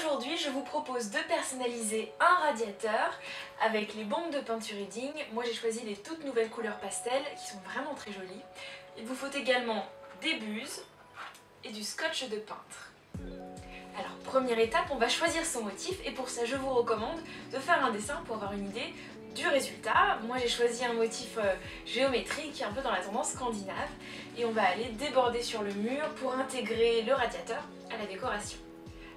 Aujourd'hui, je vous propose de personnaliser un radiateur avec les bombes de peinture Edding. Moi, j'ai choisi les toutes nouvelles couleurs pastel qui sont vraiment très jolies. Il vous faut également des buses et du scotch de peintre. Alors, première étape, on va choisir son motif et pour ça, je vous recommande de faire un dessin pour avoir une idée du résultat. Moi, j'ai choisi un motif géométrique, un peu dans la tendance scandinave, et on va aller déborder sur le mur pour intégrer le radiateur à la décoration.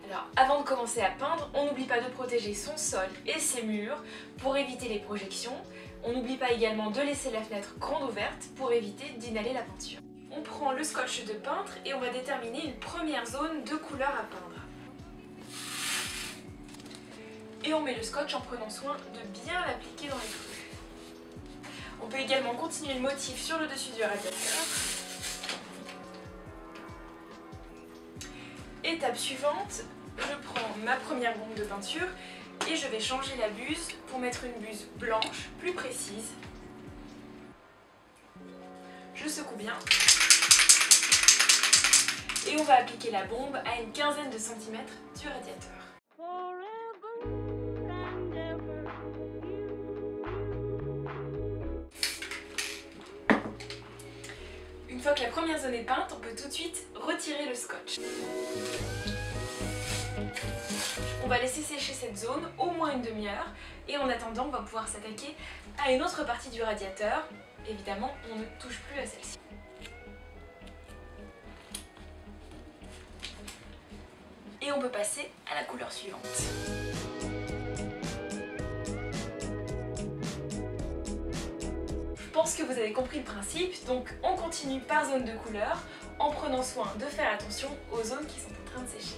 Alors, avant de commencer à peindre, on n'oublie pas de protéger son sol et ses murs pour éviter les projections. On n'oublie pas également de laisser la fenêtre grande ouverte pour éviter d'inhaler la peinture. On prend le scotch de peintre et on va déterminer une première zone de couleur à peindre. Et on met le scotch en prenant soin de bien l'appliquer dans les trous. On peut également continuer le motif sur le dessus du radiateur. Étape suivante, je prends ma première bombe de peinture et je vais changer la buse pour mettre une buse blanche, plus précise. Je secoue bien. Et on va appliquer la bombe à une quinzaine de centimètres du radiateur. Une fois que la première zone est peinte, on peut tout de suite retirer le scotch. On va laisser sécher cette zone au moins une demi-heure et en attendant, on va pouvoir s'attaquer à une autre partie du radiateur. Évidemment, on ne touche plus à celle-ci. Et on peut passer à la couleur suivante. Je pense que vous avez compris le principe, donc on continue par zone de couleur en prenant soin de faire attention aux zones qui sont en train de sécher.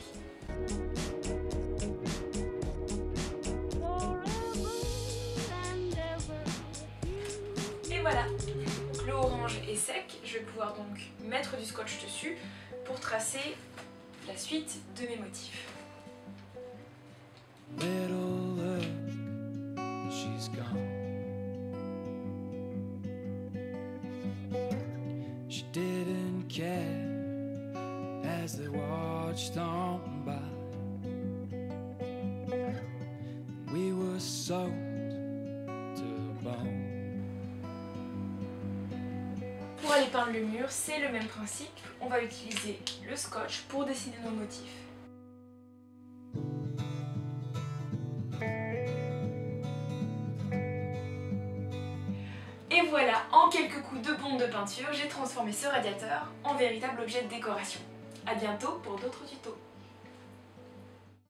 Et voilà, donc le orange est sec, je vais pouvoir donc mettre du scotch dessus pour tracer la suite de mes motifs. Didn't care as they watched on by. We were soaked to the bone. Pour aller peindre le mur, c'est le même principe. On va utiliser le scotch pour dessiner nos motifs. Et voilà, en quelques coups de bombe de peinture, j'ai transformé ce radiateur en véritable objet de décoration. A bientôt pour d'autres tutos.